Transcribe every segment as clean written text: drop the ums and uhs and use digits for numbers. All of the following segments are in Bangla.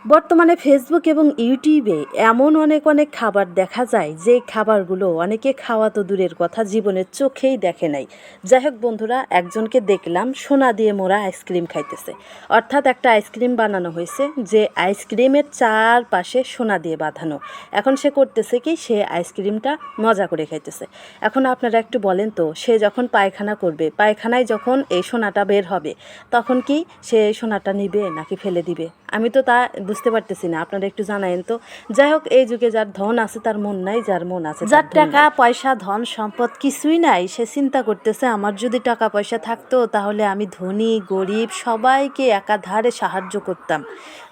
বর্তমানে ফেসবুক এবং ইউটিউবে এমন অনেক খাবার দেখা যায় যে খাবারগুলো অনেকে খাওয়া তো দূরের কথা জীবনের চোখেই দেখে নাই। যাই হোক বন্ধুরা, একজনকে দেখলাম সোনা দিয়ে মোড়া আইসক্রিম খাইতেছে। অর্থাৎ একটা আইসক্রিম বানানো হয়েছে যে আইসক্রিমের চারপাশে সোনা দিয়ে বাঁধানো। এখন সে করতেছে কি, সে আইসক্রিমটা মজা করে খাইতেছে। এখন আপনারা একটু বলেন তো, সে যখন পায়খানা করবে, পায়খানায় যখন এই সোনাটা বের হবে, তখন কি সে এই সোনাটা নিবে নাকি ফেলে দিবে? আমি তো তা বুঝতে পারতেছি না, আপনারা একটু জানায়েন তো। যাই হোক, এই যুগে যার ধন আছে তার মন নাই, যার মন আছে যার টাকা পয়সা ধন সম্পদ কিছুই নাই, সে চিন্তা করতেছে আমার যদি টাকা পয়সা থাকতো তাহলে আমি ধনী গরিব সবাইকে একাধারে সাহায্য করতাম।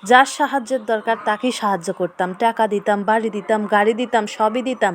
যার সাহায্যের দরকার তাকেই সাহায্য করতাম, টাকা দিতাম, বাড়ি দিতাম, গাড়ি দিতাম, সবই দিতাম,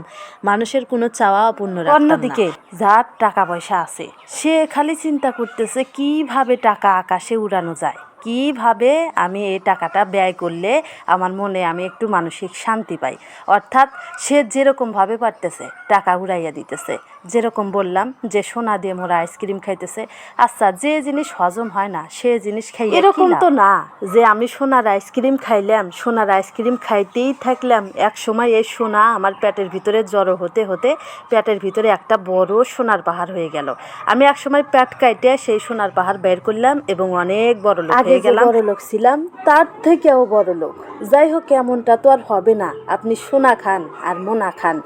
মানুষের কোনো চাওয়া অপূর্ণ রাখতাম না। অন্যদিকে যার টাকা পয়সা আছে সে খালি চিন্তা করতেছে কিভাবে টাকা আকাশে উড়ানো যায়, কিভাবে আমি এই টাকাটা ব্যয় করলে আমার মনে আমি একটু মানসিক শান্তি পাই। অর্থাৎ সে যেরকমভাবে পারতেছে টাকা উড়াইয়া দিতেছে। যেরকম বললাম যে সোনা দিয়ে মোরা আইসক্রিম খাইতেছে। আচ্ছা, যে জিনিস হজম হয় না সে জিনিস খাই, এরকম তো না যে আমি সোনার আইসক্রিম খাইলাম, সোনার আইসক্রিম খাইতেই থাকলাম, এক সময় এই সোনা আমার পেটের ভিতরে জড়ো হতে হতে পেটের ভিতরে একটা বড় সোনার পাহাড় হয়ে গেল। আমি এক সময় পেট কাইটে সেই সোনার পাহাড় বের করলাম এবং অনেক বড় লোক হয়ে গেলাম। বড় লোক ছিলাম তার থেকেও বড় লোক। যাই হোক, এমনটা তো আর হবে না। আপনি সোনা খান আর মোনা খান,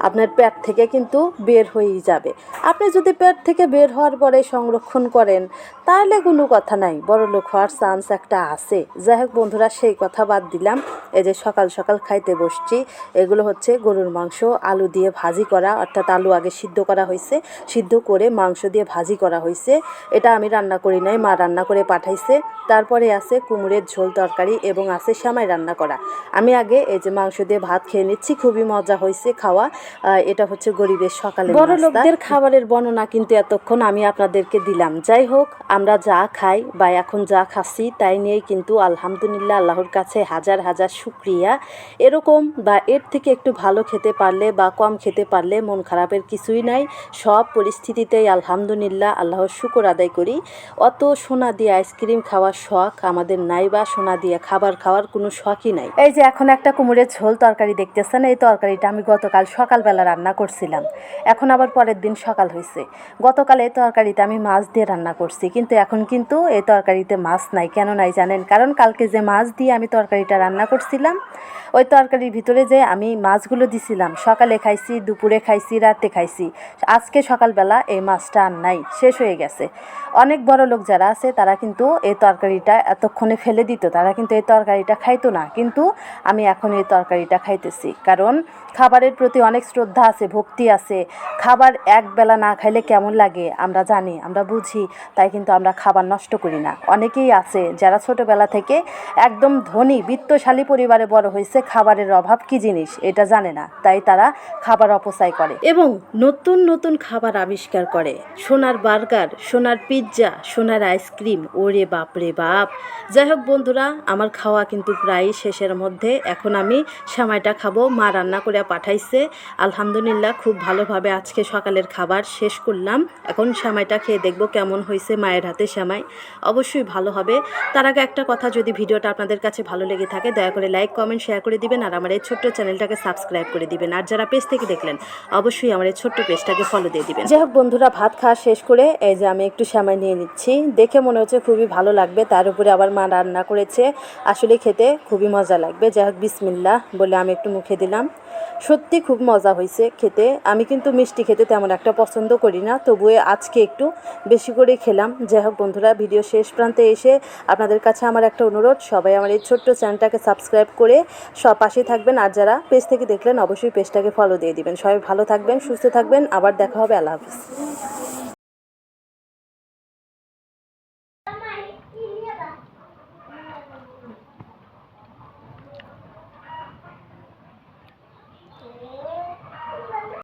আপনার পেট থেকে কিন্তু বের হয়েই যাবে। আপনি যদি পেট থেকে বের হওয়ার পরে সংরক্ষণ করেন তাহলে কোনো কথা নাই, বড় লোক হওয়ার চান্স একটা আছে। যাই হোক বন্ধুরা, সেই কথা বাদ দিলাম। এই যে সকাল সকাল খাইতে বসছি, এগুলো হচ্ছে গরুর মাংস আলু দিয়ে ভাজি করা, অর্থাৎ আলু আগে সিদ্ধ করা হয়েছে, সিদ্ধ করে মাংস দিয়ে ভাজি করা হয়েছে। এটা আমি রান্না করি নাই, মা রান্না করে পাঠাইছে। তারপরে আছে কুমড়ের ঝোল তরকারি এবং আছে সেমাই রান্না করা। আমি আগে এই যে মাংস দিয়ে ভাত খেয়ে নিচ্ছি, খুবই মজা হয়েছে খাওয়া। এটা হচ্ছে গরিবের সকালে। বড় লোকদের খাবারের বর্ণনা কিন্তু এতক্ষণ আমি আপনাদেরকে দিলাম। যাই হোক, আমরা যা খাই বা এখন যা খাচ্ছি তাই নিয়েই কিন্তু আলহামদুলিল্লাহ, আল্লাহর কাছে হাজার হাজার শুকরিয়া। এরকম বা এর থেকে একটু ভালো খেতে পারলে বা কম খেতে পারলে মন খারাপের কিছুই নাই। সব পরিস্থিতিতেই আলহামদুলিল্লাহ আল্লাহর শুকর আদায় করি। অত সোনা দিয়ে আইসক্রিম খাওয়ার শখ আমাদের নাই, বা সোনা দিয়ে খাবার খাওয়ার কোনো শখই নাই। এই যে এখন একটা কুমড়ের ঝোল তরকারি দেখতেছেন, এই তরকারিটা আমি গতকাল সকালবেলা রান্না করছিলাম। এখন আবার পরের দিন সকাল হয়েছে। গতকাল এই তরকারিটা আমি মাছ দিয়ে রান্না করছি, কিন্তু এখন কিন্তু এই তরকারিতে মাছ নাই। কেন নাই জানেন? কারণ কালকে যে মাছ দিয়ে আমি তরকারিটা রান্না করছিলাম, ওই তরকারির ভিতরে যে আমি মাছগুলো দিছিলাম, সকালে খাইছি, দুপুরে খাইছি, রাতে খাইছি। আজকে সকালবেলা এই মাছটা আর নাই, শেষ হয়ে গেছে। অনেক বড় লোক যারা আছে তারা কিন্তু এই তরকারিটা এতক্ষণে ফেলে দিত, তারা কিন্তু এই তরকারিটা খাইতো না, কিন্তু আমি এখন এই তরকারিটা খাইতেছি। কারণ খাবারের প্রতি অনেক শ্রদ্ধা আছে, ভক্তি আছে। খাবার একবেলা না খাইলে কেমন লাগে আমরা জানি, আমরা বুঝি, তাই কিন্তু আমরা খাবার নষ্ট করি না। অনেকেই আছে যারা ছোটোবেলা থেকে একদম ধনী বিত্তশালী পরিবারে বড় হয়েছে, খাবারের অভাব কী জিনিস এটা জানে না, তাই তারা খাবার অপচয় করে এবং নতুন নতুন খাবার আবিষ্কার করে। সোনার বার্গার, সোনার পিৎজা, সোনার আইসক্রিম, ওরে বাপ রে বাপ। যাই হোক বন্ধুরা, আমার খাওয়া কিন্তু প্রায় শেষের মধ্যে। এখন আমি সেমাইটা খাবো, মা রান্না করে পাঠাইছে। আলহামদুলিল্লাহ খুব ভালোভাবে আজকে সকালের খাবার শেষ করলাম। এখন সেমাইটা খেয়ে দেখবো কেমন হয়েছে, মায়ের হাতে সেমাই অবশ্যই ভালো হবে। তার আগে একটা কথা, যদি ভিডিওটা আপনাদের কাছে ভালো লেগে থাকে দয়া করে লাইক কমেন্ট শেয়ার করে দিবেন, আর আমার এই ছোট্ট চ্যানেলটাকে সাবস্ক্রাইব করে দিবেন। আর যারা পেজ থেকে দেখলেন অবশ্যই আমার এই ছোট্ট পেজটাকে ফলো দিয়ে দিবেন। যাই হোক বন্ধুরা, ভাত খাওয়া শেষ করে এই যে আমি একটু সেমাই নিয়ে নিচ্ছি। দেখে মনে হচ্ছে খুবই ভালো লাগবে, তার উপরে আবার মা রান্না করেছে, আসলে খেতে খুবই মজা লাগবে। যাই হোক, বিসমিল্লাহ বলে আমি একটু মুখে দিলাম। সত্যি খুব মজা হয়েছে খেতে। আমি কিন্তু মিষ্টি খেতে তেমন একটা পছন্দ করি না, তবুও আজকে একটু বেশি করে খেলাম। যাই হোক বন্ধুরা, ভিডিও শেষ প্রান্তে এসে আপনাদের কাছে আমার একটা অনুরোধ, সবাই আমার এই ছোট্ট চ্যানেলটাকে সাবস্ক্রাইব করে সব পাশে থাকবেন। আর যারা পেজ থেকে দেখলেন অবশ্যই পেজটাকে ফলো দিয়ে দিবেন। সবাই ভালো থাকবেন, সুস্থ থাকবেন, আবার দেখা হবে। আল্লাহ হাফিজ।